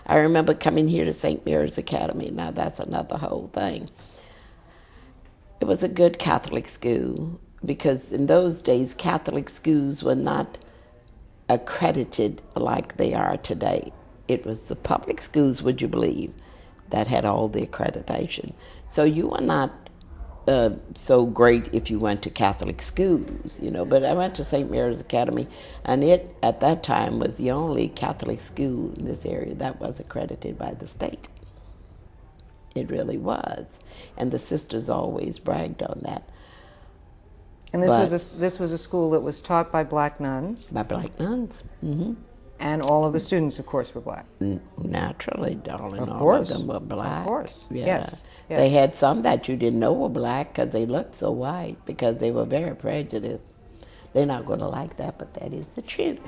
I remember coming here to St. Mary's Academy. Now that's another whole thing. It was a good Catholic school because in those days Catholic schools were not accredited like they are today. It was the public schools, would you believe, that had all the accreditation. So you were not so great if you went to Catholic schools, you know. But I went to St. Mary's Academy, and it, at that time, was the only Catholic school in this area that was accredited by the state. It really was. And the sisters always bragged on that. And this was a school that was taught by black nuns? By black nuns. Mm-hmm. And all of the students, of course, were black. Naturally, darling. Of all course. of them were black. Of course. Yeah. Yes. They had some that you didn't know were black because they looked so white, because they were very prejudiced. They're not going to like that, but that is the truth.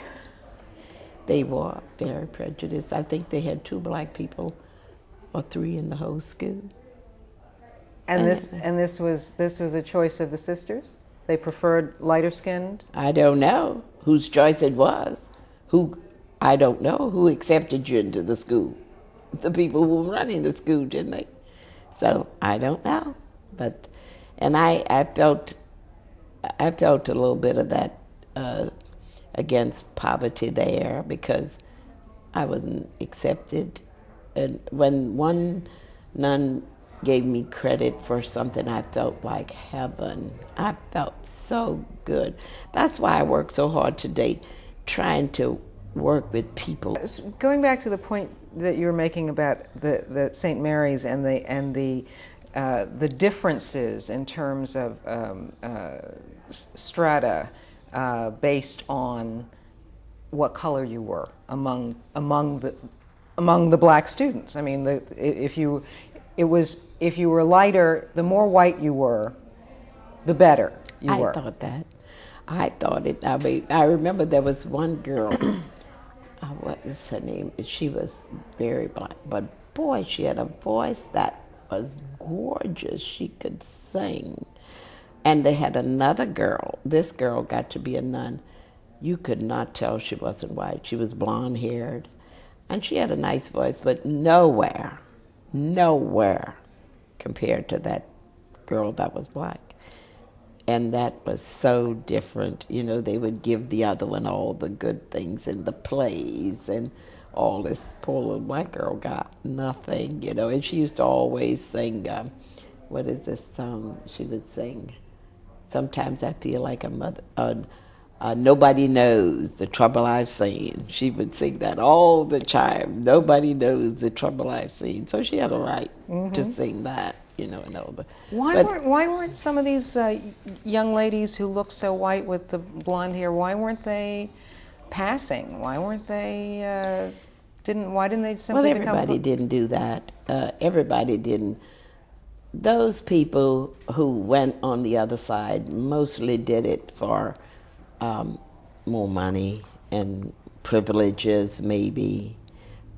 They were very prejudiced. I think they had 2 black people or 3 in the whole school. And this was a choice of the sisters? They preferred lighter skinned? I don't know whose choice it was. I don't know who accepted you into the school. The people who were running the school, didn't they? So I don't know. And I felt a little bit of that against poverty there, because I wasn't accepted. And when one nun gave me credit for something, I felt like heaven. I felt so good. That's why I work so hard today, trying to work with people. Going back to the point that you were making about the St. Mary's and the differences in terms of strata based on what color you were among the black students. I mean, if you were lighter, the more white you were, the better you were. I thought that. I thought it. I remember there was one girl. What was her name? She was very black, but boy, she had a voice that was gorgeous. She could sing. And they had another girl. This girl got to be a nun. You could not tell she wasn't white. She was blonde-haired, and she had a nice voice, but nowhere compared to that girl that was black. And that was so different. You know, they would give the other one all the good things in the plays and all this. Poor little black girl got nothing, you know. And she used to always sing, what is this song she would sing? Sometimes I feel like a mother, nobody knows the trouble I've seen. She would sing that all the time. Nobody knows the trouble I've seen. So she had a right to sing that, you know, and all the. Why weren't some of these young ladies who looked so white with the blonde hair? Why weren't they passing? Why weren't they? Why didn't they simply become? Well, everybody didn't do that. Everybody didn't. Those people who went on the other side mostly did it for more money and privileges, maybe.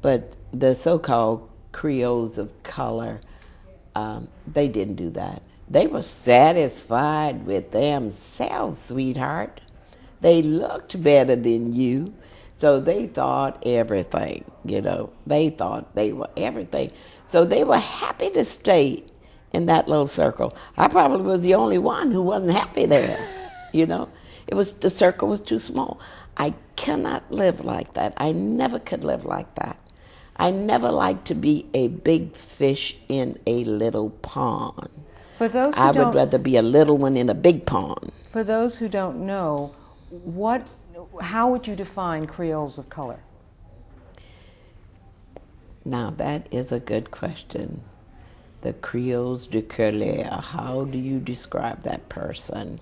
But the so-called Creoles of color, they didn't do that. They were satisfied with themselves, sweetheart. They looked better than you, so they thought everything, you know. They thought they were everything. So they were happy to stay in that little circle. I probably was the only one who wasn't happy there, you know. The circle was too small. I cannot live like that. I never could live like that. I never liked to be a big fish in a little pond. For those who I would rather be a little one in a big pond. For those who don't know, how would you define Creoles of color? Now that is a good question. The Creoles de couleur, how do you describe that person?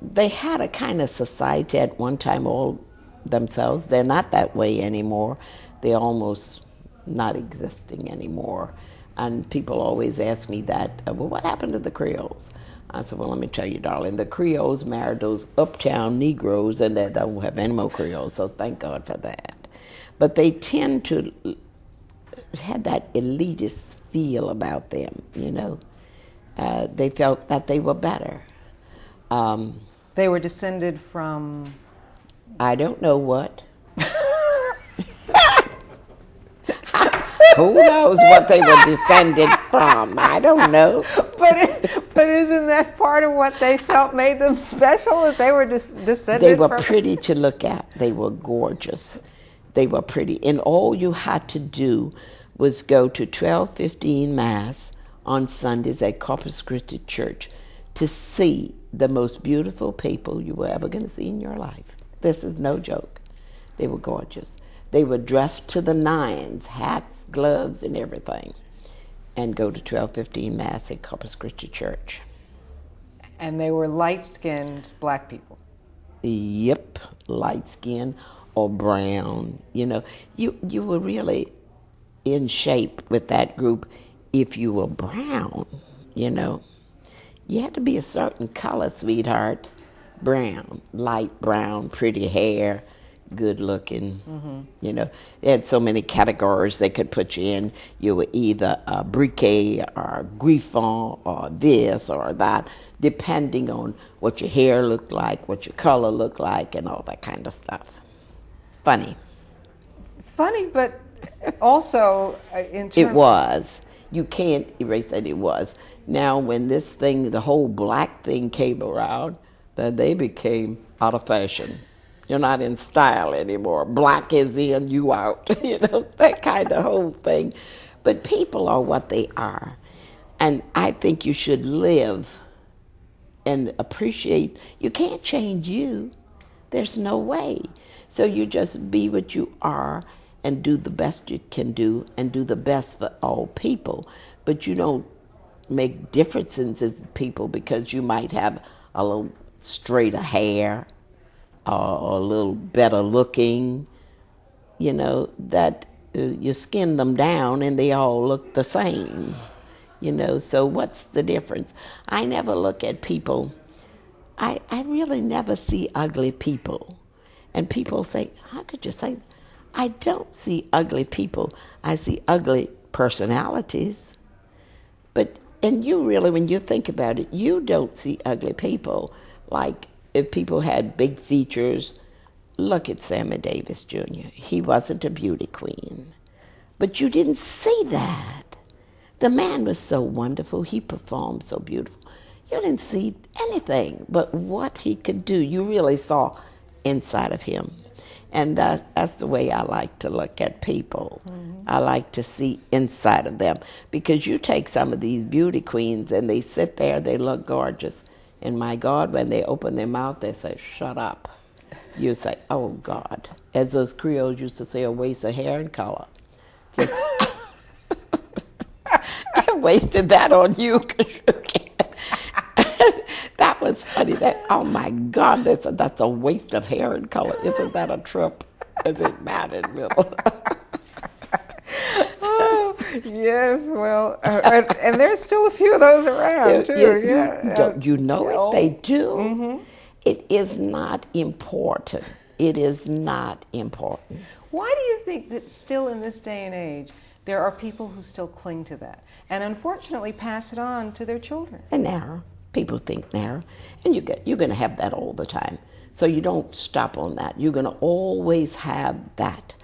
They had a kind of society at one time all themselves. They're not that way anymore. They're almost not existing anymore. And people always ask me that, well, what happened to the Creoles? I said, well, let me tell you, darling, the Creoles married those uptown Negroes, and they don't have any more Creoles, so thank God for that. But they tend to have that elitist feel about them, you know. They felt that they were better. They were descended from? I don't know what. Who knows what they were descended from? I don't know. But isn't that part of what they felt made them special? That they were descended They were from? pretty to look at. They were gorgeous. They were pretty. And all you had to do was go to 12:15 Mass on Sundays at Corpus Christi Church to see the most beautiful people you were ever going to see in your life. This is no joke. They were gorgeous. They were dressed to the nines, hats, gloves, and everything, and go to 12:15 Mass at Corpus Christi Church. And they were light-skinned black people. Yep, light skin or brown. You were really in shape with that group if you were brown, You had to be a certain color, sweetheart. Brown, light brown, pretty hair, good looking. They had so many categories they could put you in. You were either a briquet or griffon or this or that, depending on what your hair looked like, what your color looked like, and all that kind of stuff. Funny, but also in terms... It was. You can't erase that it was. Now, when this thing, the whole black thing came around, then they became out of fashion. You're not in style anymore. Black is in, you out. That kind of whole thing. But people are what they are. And I think you should live and appreciate. You can't change you. There's no way. So you just be what you are and do the best you can do and do the best for all people. But you don't make differences as people because you might have a little straighter hair or a little better looking, that you skin them down and they all look the same, so what's the difference? I never look at people, I really never see ugly people. And people say, how could you say that? I don't see ugly people. I see ugly personalities. And you really, when you think about it, you don't see ugly people. Like if people had big features, look at Sammy Davis Jr. He wasn't a beauty queen. But you didn't see that. The man was so wonderful. He performed so beautiful. You didn't see anything but what he could do. You really saw inside of him. And that's the way I like to look at people. I like to see inside of them. Because you take some of these beauty queens and they sit there, they look gorgeous. And my God, when they open their mouth, they say, shut up. You say, oh God. As those Creoles used to say, a waste of hair and color. Just I wasted that on you because you can't. That was funny. Oh my God, that's a waste of hair and color. Isn't that a trip? Isn't that in the middle? Oh, yes, well, and there's still a few of those around too. You know it? They do. Mm-hmm. It is not important. It is not important. Why do you think that still in this day and age there are people who still cling to that and unfortunately pass it on to their children? And narrow. People think narrow. And you're going to have that all the time. So you don't stop on that. You're going to always have that.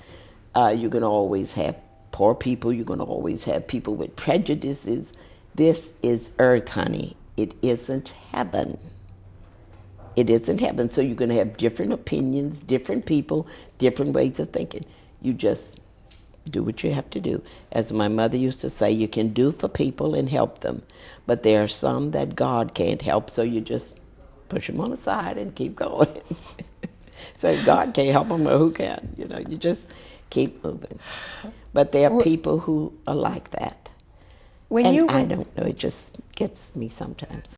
You're going to always have poor people. You're going to always have people with prejudices. This is earth, honey. It isn't heaven. It isn't heaven. So you're going to have different opinions, different people, different ways of thinking. You just do what you have to do. As my mother used to say, you can do for people and help them. But there are some that God can't help, so you just push them on the side and keep going. So if God can't help them, well, who can? You just keep moving. But there are people who are like that. I don't know, it just gets me sometimes.